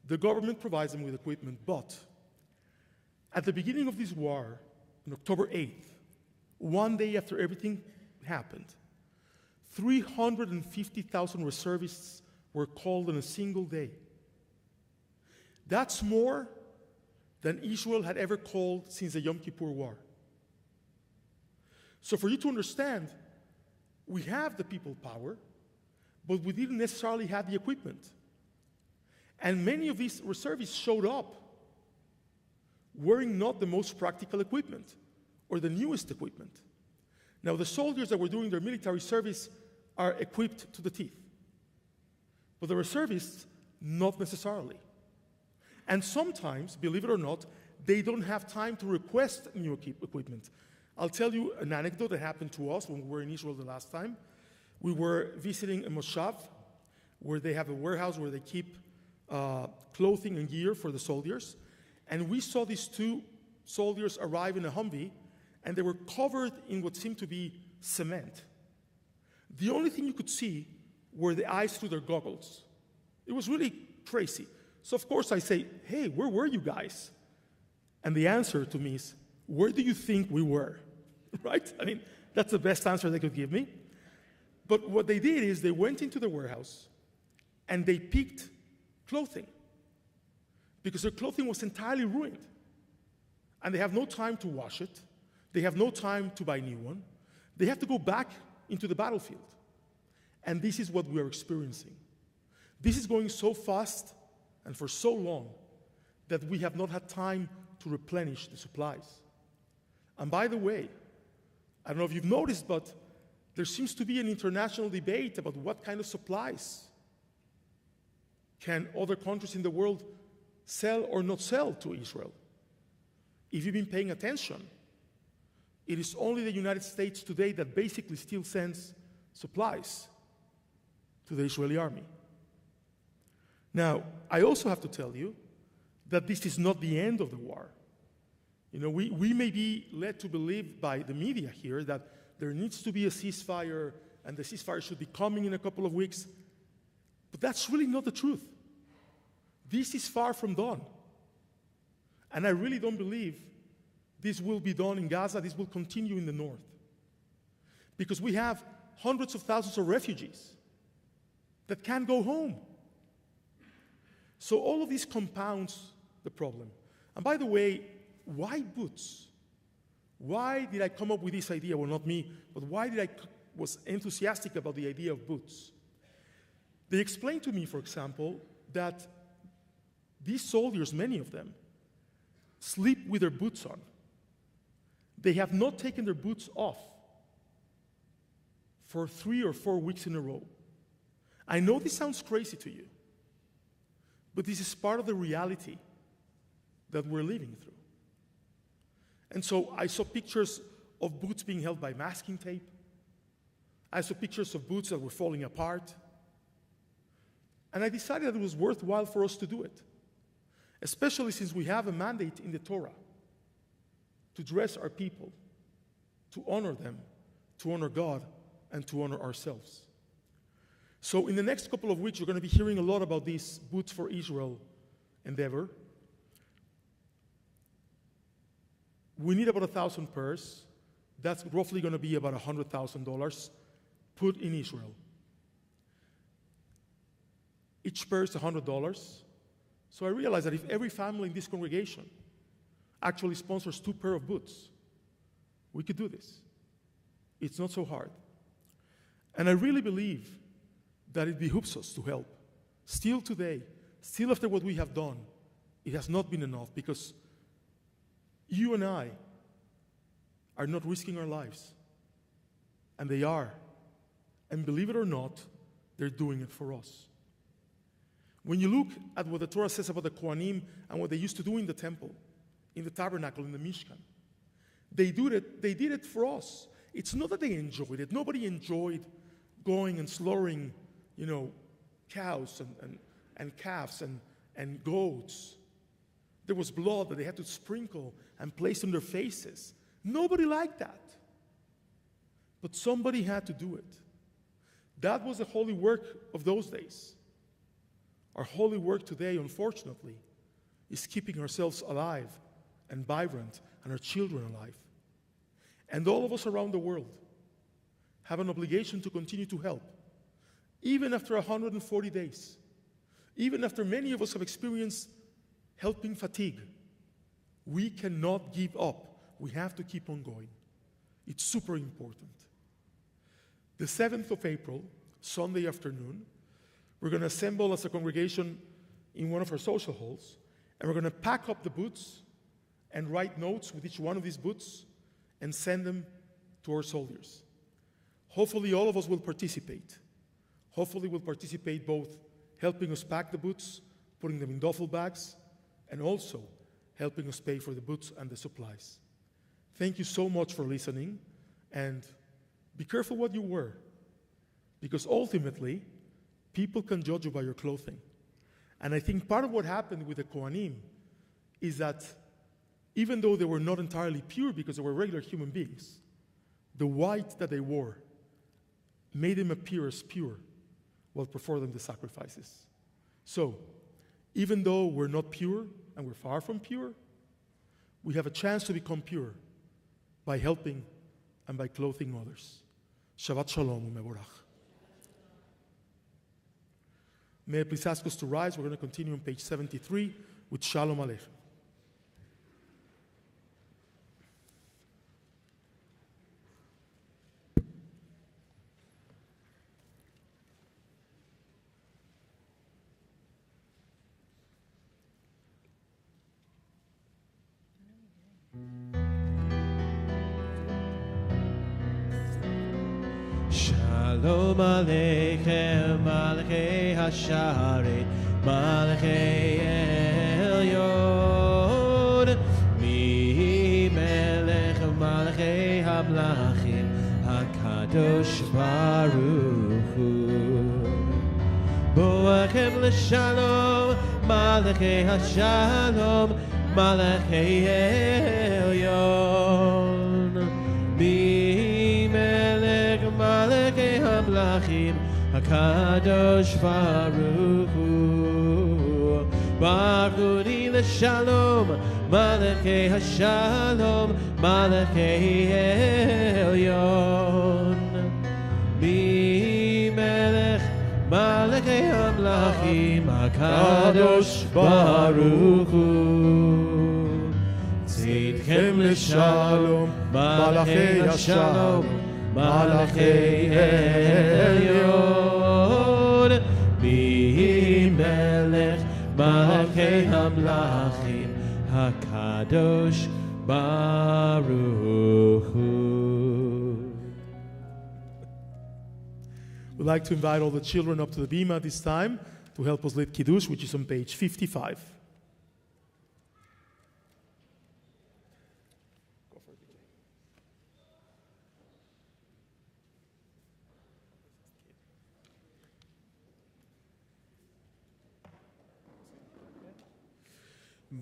The government provides them with equipment, but at the beginning of this war, on October 8th, one day after everything happened, 350,000 reservists were called in a single day. That's more than Israel had ever called since the Yom Kippur War. So for you to understand, we have the people power, but we didn't necessarily have the equipment. And many of these reservists showed up wearing not the most practical equipment or the newest equipment. Now, the soldiers that were doing their military service are equipped to the teeth, but the reservists, not necessarily. And sometimes, believe it or not, they don't have time to request new equipment. I'll tell you an anecdote that happened to us when we were in Israel the last time. We were visiting a moshav where they have a warehouse where they keep clothing and gear for the soldiers. And we saw these two soldiers arrive in a Humvee, and they were covered in what seemed to be cement. The only thing you could see were the eyes through their goggles. It was really crazy. So of course I say, hey, where were you guys? And the answer to me is, where do you think we were? Right? I mean, that's the best answer they could give me. But what they did is they went into the warehouse and they picked clothing because their clothing was entirely ruined. And they have no time to wash it. They have no time to buy a new one. They have to go back into the battlefield. And this is what we are experiencing. This is going so fast and for so long that we have not had time to replenish the supplies. And by the way, I don't know if you've noticed, but there seems to be an international debate about what kind of supplies can other countries in the world sell or not sell to Israel. if you've been paying attention, it is only the United States today that basically still sends supplies to the Israeli army. Now, I also have to tell you that this is not the end of the war. You know, we may be led to believe by the media here that there needs to be a ceasefire and the ceasefire should be coming in a couple of weeks. But that's really not the truth. This is far from done. And I really don't believe this will be done in Gaza. This will continue in the north. Because we have hundreds of thousands of refugees that can't go home. So all of this compounds the problem. And by the way, why boots? Why did I come up with this idea? Well, not me, but why did I was enthusiastic about the idea of boots? They explained to me, for example, that these soldiers, many of them, sleep with their boots on. They have not taken their boots off for 3 or 4 weeks in a row. I know this sounds crazy to you, but this is part of the reality that we're living through. And so I saw pictures of boots being held by masking tape. I saw pictures of boots that were falling apart. And I decided that it was worthwhile for us to do it, especially since we have a mandate in the Torah to dress our people, to honor them, to honor God, and to honor ourselves. So in the next couple of weeks, you're going to be hearing a lot about this Boots for Israel endeavor. We need about 1,000 pairs. That's roughly going to be about $100,000 put in Israel. Each pair is $100. So I realized that if every family in this congregation actually sponsors 2 pairs of boots, we could do this. It's not so hard. And I really believe that it behooves us to help. Still today, still after what we have done, it has not been enough because you and I are not risking our lives. And they are. And believe it or not, they're doing it for us. When you look at what the Torah says about the Kohanim and what they used to do in the temple, in the tabernacle, in the Mishkan, they did it for us. It's not that they enjoyed it. Nobody enjoyed going and slaughtering, cows and calves and goats. There was blood that they had to sprinkle and place on their faces. Nobody liked that. But somebody had to do it. That was the holy work of those days. Our holy work today, unfortunately, is keeping ourselves alive and vibrant and our children alive. And all of us around the world have an obligation to continue to help, even after 140 days, even after many of us have experienced helping fatigue. We cannot give up. We have to keep on going. It's super important. The 7th of April, Sunday afternoon, we're going to assemble as a congregation in one of our social halls, and we're going to pack up the boots and write notes with each one of these boots and send them to our soldiers. Hopefully all of us will participate. Hopefully we'll participate both helping us pack the boots, putting them in duffel bags, and also helping us pay for the boots and the supplies. Thank you so much for listening, and be careful what you wear, because ultimately, people can judge you by your clothing. And I think part of what happened with the Kohanim is that even though they were not entirely pure because they were regular human beings, the white that they wore made them appear as pure while performing the sacrifices. So, even though we're not pure and we're far from pure, we have a chance to become pure by helping and by clothing others. Shabbat Shalom u'mevorach. May I please ask us to rise? We're going to continue on page 73 with Shalom Aleichem. Shalom Aleichem, Malachei Hasharet, Malachei Elyon, Kadosh Baruch Hu. Boachem l'shalom, Malachei HaShalom, Malachei Elyon. Melech Malachei HaMlachim, HaKadosh Baruch Hu. Baruch Hu l'shalom, Malachei HaShalom, Malachei Elyon. Melech Malachei HaMlachim, HaKadosh Baruch Hu. Tzidchem l'shalom, Malachei HaShalom, Malachei Elyon. Melech Malachei HaMlachim, HaKadosh Baruch Hu. We'd like to invite all the children up to the bima this time to help us lead Kiddush, which is on page 55.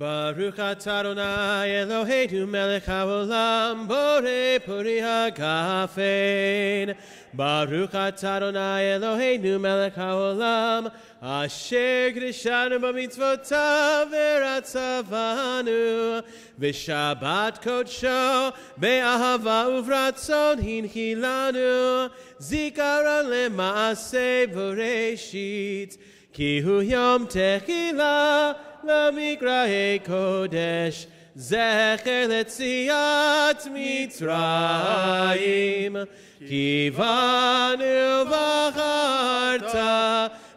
Baruch atah Adonai Eloheinu melech haolam borei puri hagafein. Baruch atah Adonai Eloheinu melech haolam asher kiddushanu b'mitzvotav v'ratzavanu v'shabbat kodsho be'ahava uvratzon hinchilanu zikaron le'maaseh b'reshit ki hu yom techila L'mikrahei kodesh, zecher letziat Mitzrayim, kivanu v'charta,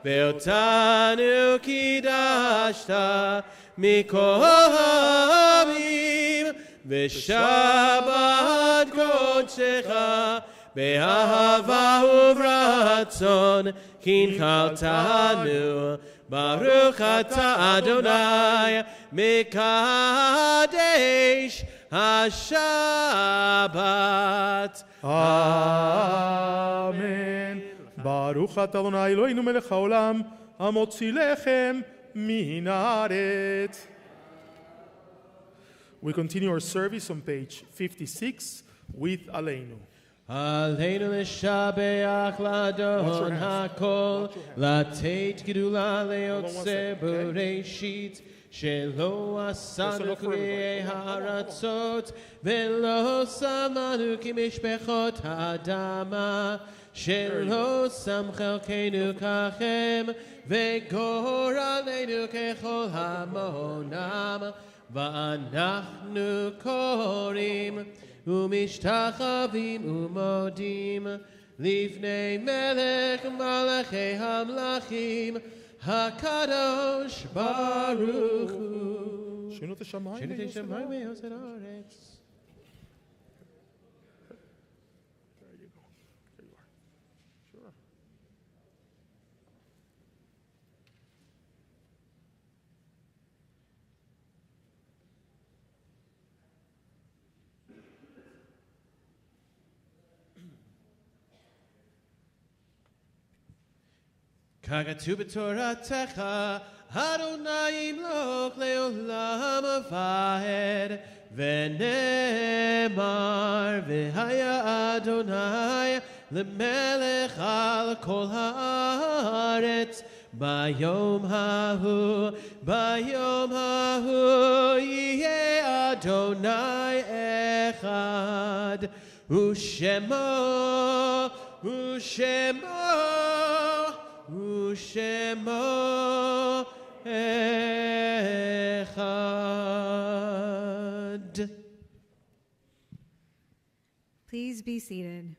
ve'otanu kidashta, mikohamim, v'shabbat kodshecha, be'ahava uvratzon, kinchaltanu, Baruch atah Adonai Mekadesh HaShabbat. Amen. Baruch atah Adonai Eloheinu melech haolam hamotzi lechem min haaretz. We continue our service on page 56 with Aleinu. Aleinu l'shabeach l'adon hakol, lateit gedula le'otzeh b'reishit, shelo asanu k'ri'ei ha'aratzot, ve'lo samanu k'mishpechot ha'adama, shelo sam chelkeinu kachem, ve'gor aleinu kechol hamonam, va'anachnu korim, ומשתחווים ומודים לפני מלך מלכי המלכים הקדוש ברוך הוא. שינו את השמיים ויוסד הארץ. ככתוב בתורתך, אדוני ימלוך לעולם ועד, ונאמר, והיה אדוני למלך על כל הארץ, ביום ההוא יהיה אדוני אחד, ושמו echad. Please be seated.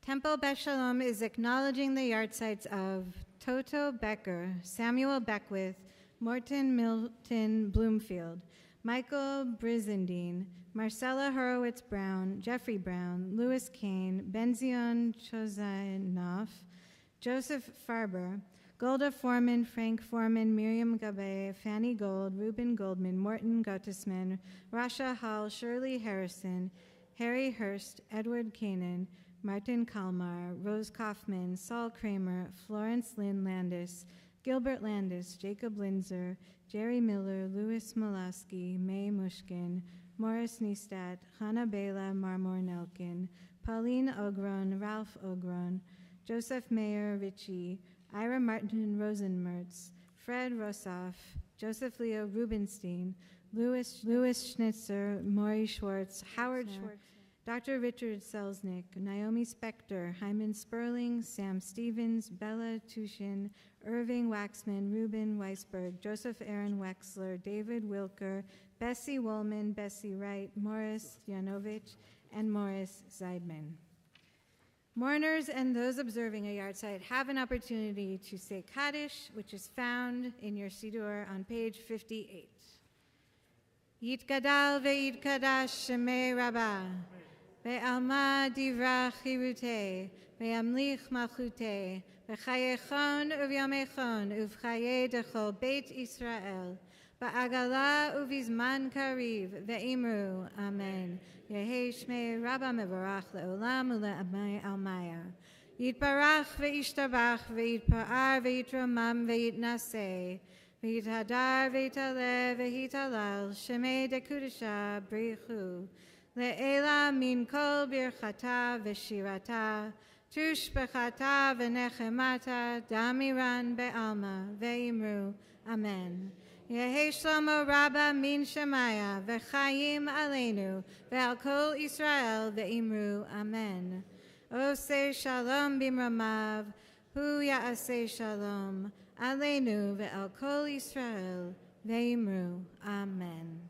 Temple Beth Sholom is acknowledging the yahrzeits of Toto Becker, Samuel Beckwith, Morton Milton Bloomfield, Michael Brizendine, Marcella Horowitz Brown, Jeffrey Brown, Louis Kane, Benzion Chozanoff, Joseph Farber, Golda Foreman, Frank Foreman, Miriam Gabe, Fanny Gold, Reuben Goldman, Morton Guttisman, Rasha Hall, Shirley Harrison, Harry Hurst, Edward Kanan, Martin Kalmar, Rose Kaufman, Saul Kramer, Florence Lynn Landis, Gilbert Landis, Jacob Linzer, Jerry Miller, Louis Molaski, May Mushkin, Morris Neistat, Hannah Bela Marmor Nelkin, Pauline Ogron, Ralph Ogron, Joseph Mayer Ritchie, Ira Martin Rosenmertz, Fred Rossoff, Joseph Leo Rubenstein, Louis Schnitzer, Maury Schwartz, Howard Schwartz, Dr. Richard Selznick, Naomi Spector, Hyman Sperling, Sam Stevens, Bella Tushin, Irving Waxman, Ruben Weisberg, Joseph Aaron Wexler, David Wilker, Bessie Woolman, Bessie Wright, Morris Yanovich, and Morris Zeidman. Mourners and those observing a yahrzeit have an opportunity to say Kaddish, which is found in your Siddur on page 58. Yitgadal ve'yitkadash shemei Rabbah, ve'alma divra chirutei, ve'amlich malchutei, ve'chayechon uvyomechon uvchaye dechol Beit Israel, ba'agala uvizman kariv, ve'imru, Amen. Yehi shmei Rabba mevarach le'olam ule'amay almaya. Yitbarach ve'ishtabach ve'yitpa'ar ve'yitramam ve'yitnaseh. V'yithadar v'yitale v'yitalal shemei dekudesha brichu le'ela min kol birchata v'shirata tushbechata v'nechemata damiran be'alma ve'imru Amen. Yehi shlomo rabba min shemaya v'chayim aleinu ve'al kol Israel ve'imru Amen. Oseh shalom bimramav hu ya'aseh shalom Aleinu ve'al kol Yisrael ve'imru. Amen.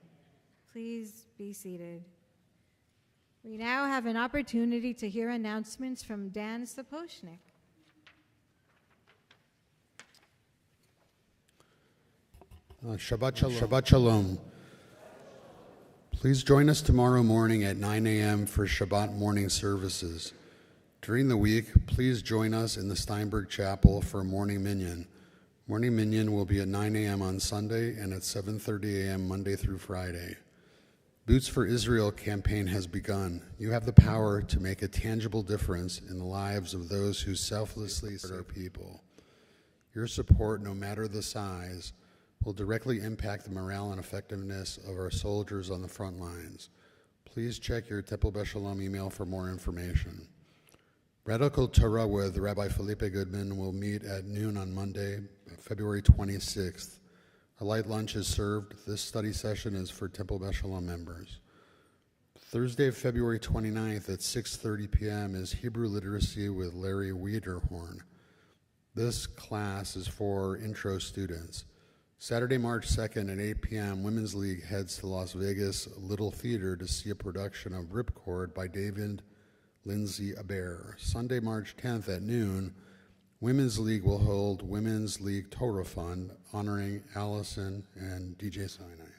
Please be seated. We now have an opportunity to hear announcements from Dan Sapochnik. Shabbat Shalom. Please join us tomorrow morning at 9 a.m. for Shabbat morning services. During the week, please join us in the Steinberg Chapel for morning minyan. Morning minyan will be at 9 a.m. on Sunday and at 7:30 a.m. Monday through Friday. Boots for Israel campaign has begun. You have the power to make a tangible difference in the lives of those who selflessly serve our people. Your support, no matter the size, will directly impact the morale and effectiveness of our soldiers on the front lines. Please check your Temple Beth Sholom email for more information. Radical Torah with Rabbi Felipe Goodman will meet at noon on Monday, February 26th. A light lunch is served. This study session is for Temple Beth Sholom members. Thursday, February 29th at 6:30 p.m. is Hebrew Literacy with Larry Wiederhorn. This class is for intro students. Saturday, March 2nd at 8 p.m., Women's League heads to Las Vegas Little Theater to see a production of Ripcord by David Lindsay Aber. Sunday, March 10th at noon, Women's League will hold Women's League Torah Fund honoring Allison and DJ Sinai.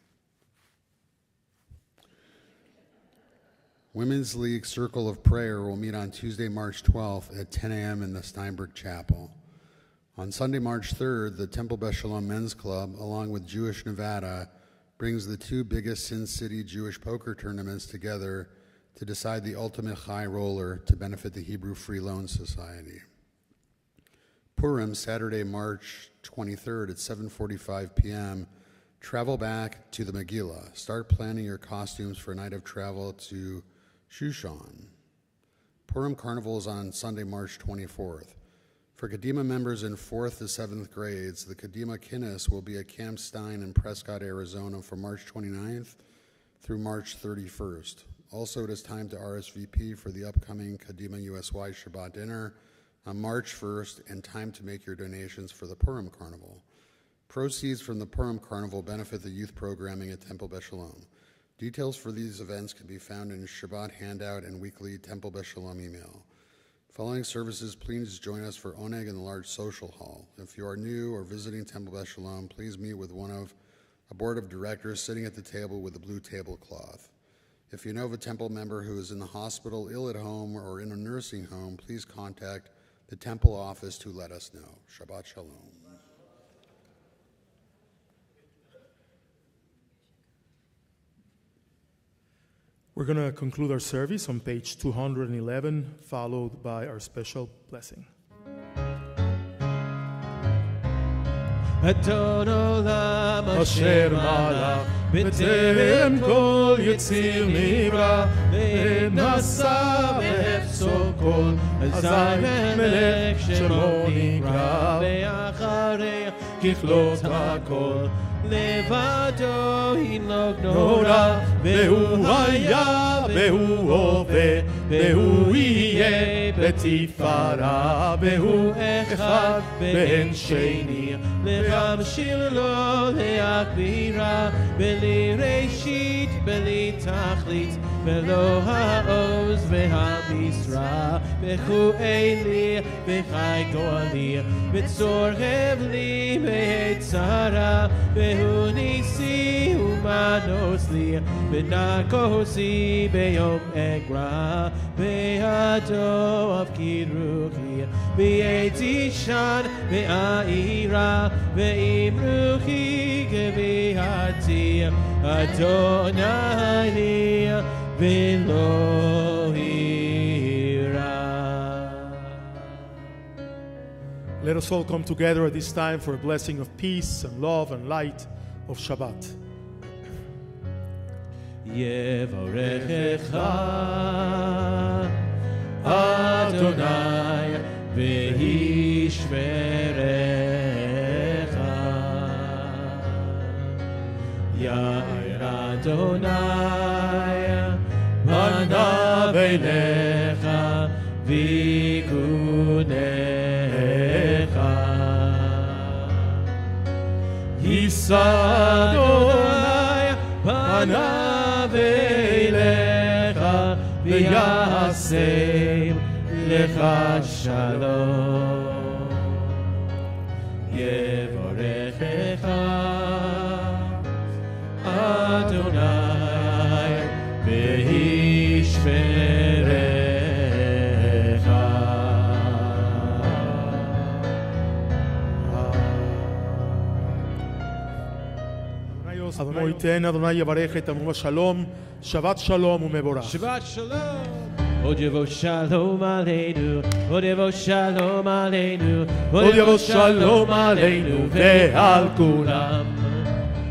Women's League Circle of Prayer will meet on Tuesday, March 12th at 10 a.m. in the Steinberg Chapel. On Sunday, March 3rd, the Temple Beth Sholom Men's Club, along with Jewish Nevada, brings the two biggest Sin City Jewish poker tournaments together to decide the ultimate high roller to benefit the Hebrew Free Loan Society. Purim, Saturday, March 23rd at 7:45 p.m., travel back to the Megillah. Start planning your costumes for a night of travel to Shushan. Purim Carnival is on Sunday, March 24th. For Kadima members in 4th to 7th grades, the Kadima Kinnis will be at Camp Stein in Prescott, Arizona from March 29th through March 31st. Also, it is time to RSVP for the upcoming Kadima USY Shabbat dinner on March 1st and time to make your donations for the Purim Carnival. Proceeds from the Purim Carnival benefit the youth programming at Temple Beth Sholom. Details for these events can be found in Shabbat handout and weekly Temple Beth Sholom email. Following services, please join us for Oneg in the large social hall. If you are new or visiting Temple Beth Sholom, please meet with one of a board of directors sitting at the table with a blue tablecloth. If you know of a temple member who is in the hospital, ill at home, or in a nursing home, please contact the temple office to let us know. Shabbat Shalom. We're going to conclude our service on page 211, followed by our special blessing. אדון עולם אשר מלך בטרם כל יציר נברא, ונשא בהפסו כל, אזי מלך שמו נקרא, ואחרי ככלות הכל, לבדו ינהוג נורא, והוא היה והוא הווה, והוא יהיה בתפארה, והוא אחד ואין שני, להמשיל לו להגבירה, בלי ראשית בלי תכלית, ולא העוז והמשרה, וכו אלי וחי גואלי, בצור הבלי בצרה, והוא ניסי ומנוס לי, ונקוסי ביום אגרע, בידו אבקיד רוחי, בייתי שן ואירה, ואם רוחי גביעתי, אדוני לי ולא יירא. Let us all come together at this time for a blessing of peace and love and light of Shabbat. יבורכך אדוני וישמרך, יאיר אדוני פניו אליך ויגונך, יישא אדוני פניו אליך ויעשה לך שלום. יבורכך אדוני וישמרך. אדוני ייתן, אדוני יברך את עמו בשלום, שבת שלום ומבורך. שבת שלום. עוד יבוא שלום עלינו, עוד יבוא שלום עלינו, עוד יבוא שלום עלינו ועל כולם.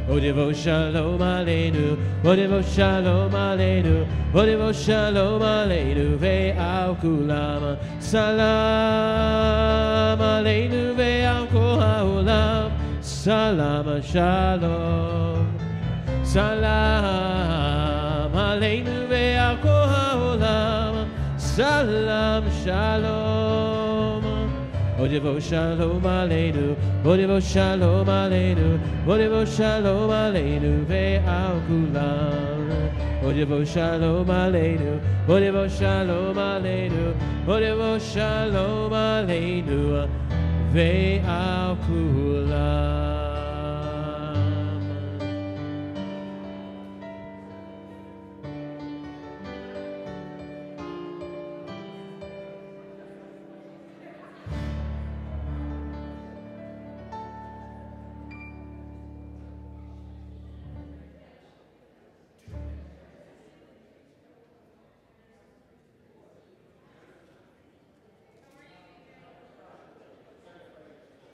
עוד יבוא שלום עלינו, עוד יבוא שלום עלינו, עוד יבוא שלום עלינו ועל כולם. סלם עלינו ועל כל העולם, סלם שלום. סלם עלינו ועל כל העולם, סלם שלום. עוד יבוא שלום עלינו, עוד יבוא שלום עלינו, עוד יבוא שלום עלינו ועל כולם. עוד יבוא שלום עלינו, עוד יבוא שלום עלינו, עוד יבוא שלום עלינו ועל כולם.